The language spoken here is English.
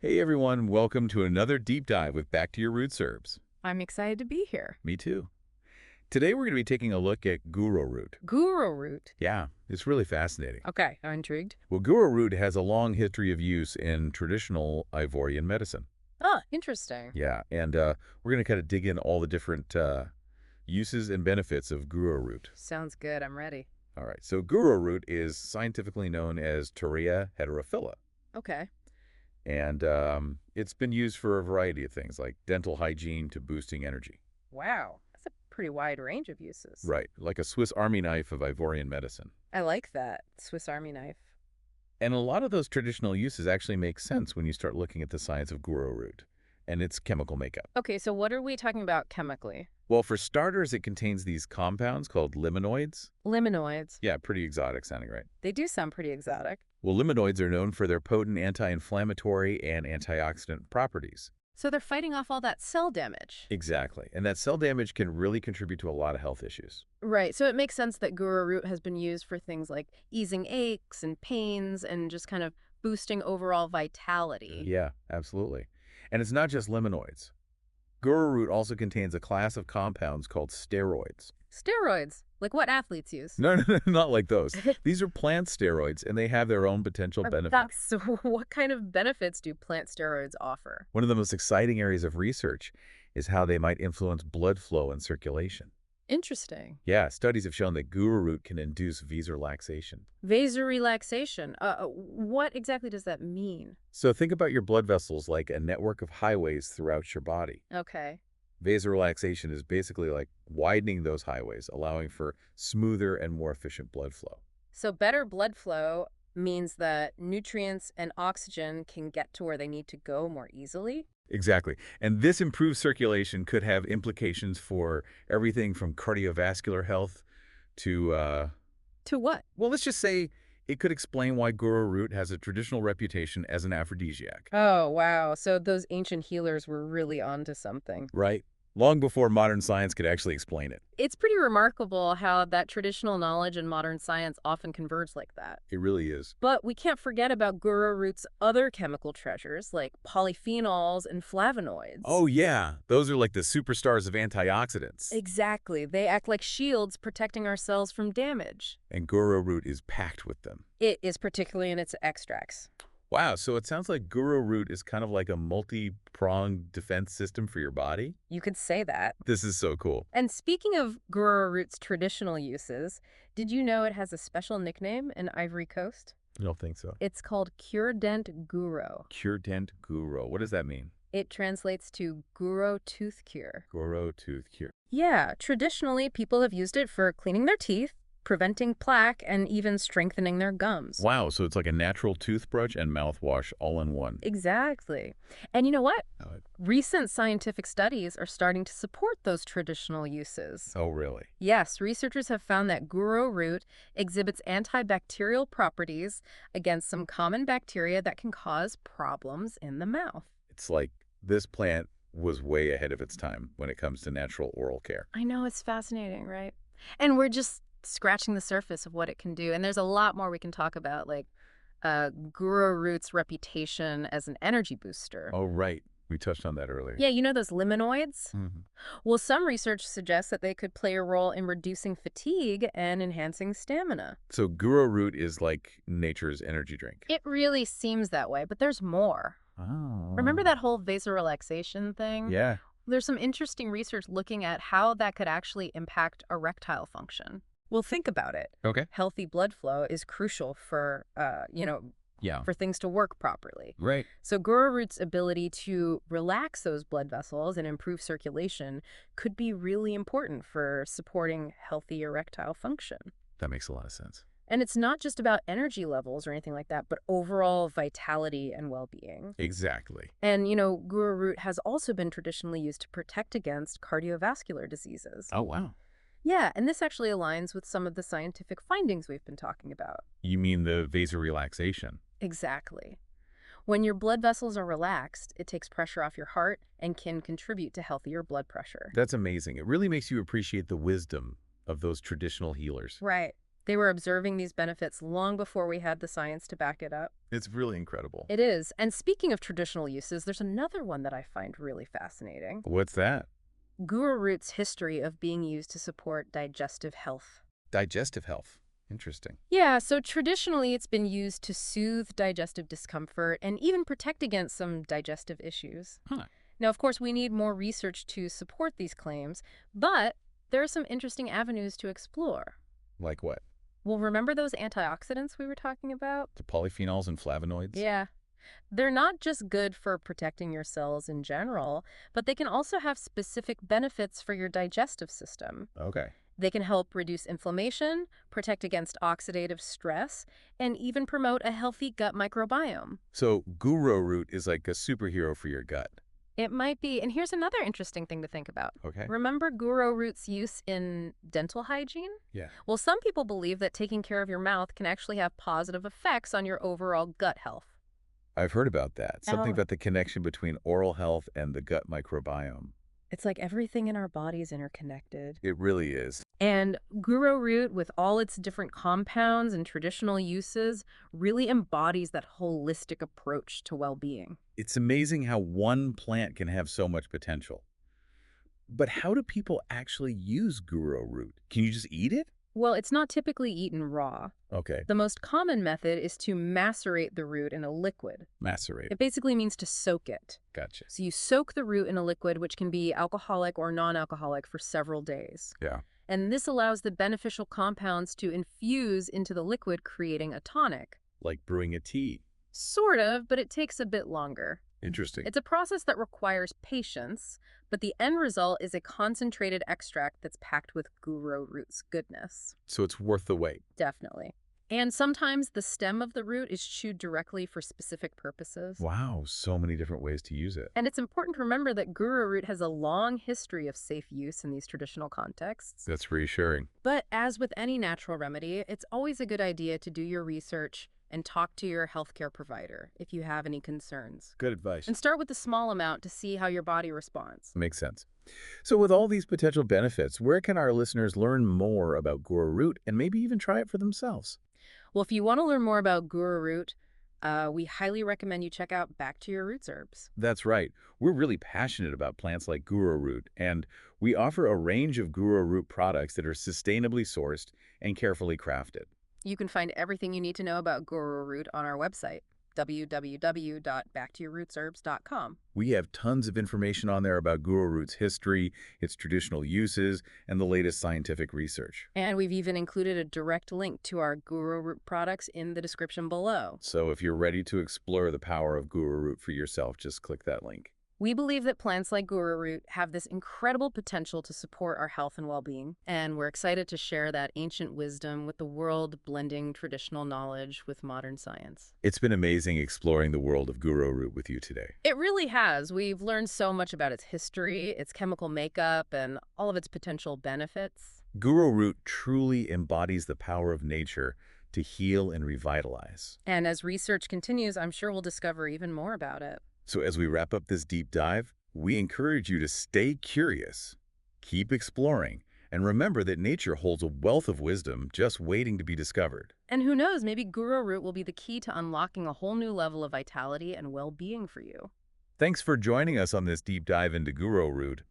Hey everyone, welcome to another deep dive with Back to Your Roots Herbs. I'm excited to be here. Me too. Today we're going to be taking a look at Gouro Root. Gouro Root. Yeah, it's really fascinating. Okay, I'm intrigued. Well, Gouro Root has a long history of use in traditional Ivorian medicine. Oh, interesting. Yeah, and we're going to kind of dig in all the different uses and benefits of Gouro Root. Sounds good. I'm ready. All right, so Gouro Root is scientifically known as Turraea heterophylla. Okay. And it's been used for a variety of things, like dental hygiene to boosting energy. Wow. That's a pretty wide range of uses. Right, like a Swiss Army knife of Ivorian medicine. I like that. Swiss Army knife. And a lot of those traditional uses actually make sense when you start looking at the science of Gouro Root and its chemical makeup. Okay, so what are we talking about chemically? Well, for starters, it contains these compounds called limonoids. Limonoids. Yeah, pretty exotic sounding, right? They do sound pretty exotic. Well, limonoids are known for their potent anti-inflammatory and antioxidant properties. So they're fighting off all that cell damage. Exactly. And that cell damage can really contribute to a lot of health issues. Right, so it makes sense that Gouro Root has been used for things like easing aches and pains and just kind of boosting overall vitality. Yeah, absolutely. And it's not just limonoids. Gouro Root also contains a class of compounds called steroids. Steroids, like what athletes use. No, not like those. These are plant steroids, and they have their own potential benefits. So what kind of benefits do plant steroids offer? One of the most exciting areas of research is how they might influence blood flow and circulation. Interesting. Yeah, studies have shown that Gouro Root can induce vasorelaxation. Vasorelaxation. What exactly does that mean? So think about your blood vessels like a network of highways throughout your body. Okay. Vasorelaxation is basically like widening those highways, allowing for smoother and more efficient blood flow. So better blood flow means that nutrients and oxygen can get to where they need to go more easily? Exactly. And this improved circulation could have implications for everything from cardiovascular health to, To what? well, let's just say it could explain why Gouro Root has a traditional reputation as an aphrodisiac. Oh, wow. So those ancient healers were really onto something. Right? Long before modern science could actually explain it. It's pretty remarkable how that traditional knowledge and modern science often converge like that. It really is. But we can't forget about Gouro Root's other chemical treasures like polyphenols and flavonoids. Oh, yeah. Those are like the superstars of antioxidants. Exactly. They act like shields protecting our cells from damage. And Gouro Root is packed with them. It is particularly in its extracts. Wow, so it sounds like Gouro Root is kind of like a multi-pronged defense system for your body? You could say that. This is so cool. And speaking of Gouro Root's traditional uses, did you know it has a special nickname in Ivory Coast? I don't think so. It's called Cure-Dent Gouro. Cure-Dent Gouro. What does that mean? It translates to Gouro Tooth Cure. Gouro Tooth Cure. Yeah, traditionally people have used it for cleaning their teeth, preventing plaque, and even strengthening their gums. Wow, so it's like a natural toothbrush and mouthwash all in one. Exactly. And you know what? Oh, Recent scientific studies are starting to support those traditional uses. oh, really? Yes, researchers have found that Gouro Root exhibits antibacterial properties against some common bacteria that can cause problems in the mouth. It's like this plant was way ahead of its time when it comes to natural oral care. I know, it's fascinating, right? And we're just scratching the surface of what it can do. And there's a lot more we can talk about, like Gouro Root's reputation as an energy booster. Oh, right. We touched on that earlier. Yeah, you know those limonoids? Mhm. Well, some research suggests that they could play a role in reducing fatigue and enhancing stamina. So Gouro Root is like nature's energy drink. It really seems that way, but there's more. Oh. Remember that whole vasorelaxation thing? Yeah. There's some interesting research looking at how that could actually impact erectile function. Well, think about it. Okay. Healthy blood flow is crucial for, Yeah. for things to work properly. Right. So Gouro Root's ability to relax those blood vessels and improve circulation could be really important for supporting healthy erectile function. That makes a lot of sense. And it's not just about energy levels or anything like that, but overall vitality and well-being. Exactly. And, Gouro Root has also been traditionally used to protect against cardiovascular diseases. Oh, wow. Yeah, and this actually aligns with some of the scientific findings we've been talking about. You mean the vasorelaxation? Exactly. When your blood vessels are relaxed, it takes pressure off your heart and can contribute to healthier blood pressure. That's amazing. It really makes you appreciate the wisdom of those traditional healers. Right. They were observing these benefits long before we had the science to back it up. It's really incredible. It is. And speaking of traditional uses, there's another one that I find really fascinating. What's that? Gouro Root's history of being used to support digestive health. Digestive health. Interesting. Yeah, so traditionally it's been used to soothe digestive discomfort and even protect against some digestive issues. Huh. Now, of course, we need more research to support these claims, but there are some interesting avenues to explore. Like what? Well, remember those antioxidants we were talking about? The polyphenols and flavonoids? Yeah. They're not just good for protecting your cells in general, but they can also have specific benefits for your digestive system. Okay. They can help reduce inflammation, protect against oxidative stress, and even promote a healthy gut microbiome. So Gouro Root is like a superhero for your gut. It might be, and here's another interesting thing to think about. Okay. Remember Gouro Root's use in dental hygiene? Yeah. Well, some people believe that taking care of your mouth can actually have positive effects on your overall gut health. I've heard about that. Something Oh. about the connection between oral health and the gut microbiome. It's like everything in our body is interconnected. It really is. And Gouro Root, with all its different compounds and traditional uses, really embodies that holistic approach to well-being. It's amazing how one plant can have so much potential. But how do people actually use Gouro Root? Can you just eat it? Well, it's not typically eaten raw. Okay. The most common method is to macerate the root in a liquid. Macerate. It basically means to soak it. Gotcha. So you soak the root in a liquid, which can be alcoholic or non-alcoholic, for several days. Yeah. And this allows the beneficial compounds to infuse into the liquid, creating a tonic. Like brewing a tea. Sort of, but it takes a bit longer. Interesting. It's a process that requires patience, but the end result is a concentrated extract that's packed with Gouro Root's goodness. So it's worth the wait. Definitely. And sometimes the stem of the root is chewed directly for specific purposes. Wow, so many different ways to use it. And it's important to remember that Gouro Root has a long history of safe use in these traditional contexts. That's reassuring. But as with any natural remedy, it's always a good idea to do your research and talk to your healthcare provider if you have any concerns. Good advice. And start with a small amount to see how your body responds. Makes sense. So with all these potential benefits, where can our listeners learn more about Gouro Root and maybe even try it for themselves? Well, if you want to learn more about Gouro Root, we highly recommend you check out Back to Your Roots Herbs. That's right. We're really passionate about plants like Gouro Root, and we offer a range of Gouro Root products that are sustainably sourced and carefully crafted. You can find everything you need to know about Gouro Root on our website, www.backtoyourrootsherbs.com. We have tons of information on there about Gouro Root's history, its traditional uses, and the latest scientific research. And we've even included a direct link to our Gouro Root products in the description below. So if you're ready to explore the power of Gouro Root for yourself, just click that link. We believe that plants like Gouro Root have this incredible potential to support our health and well-being, and we're excited to share that ancient wisdom with the world, blending traditional knowledge with modern science. It's been amazing exploring the world of Gouro Root with you today. It really has. We've learned so much about its history, its chemical makeup, and all of its potential benefits. Gouro Root truly embodies the power of nature to heal and revitalize. And as research continues, I'm sure we'll discover even more about it. So as we wrap up this deep dive, we encourage you to stay curious, keep exploring, and remember that nature holds a wealth of wisdom just waiting to be discovered. And who knows, maybe Gouro Root will be the key to unlocking a whole new level of vitality and well-being for you. Thanks for joining us on this deep dive into Gouro Root.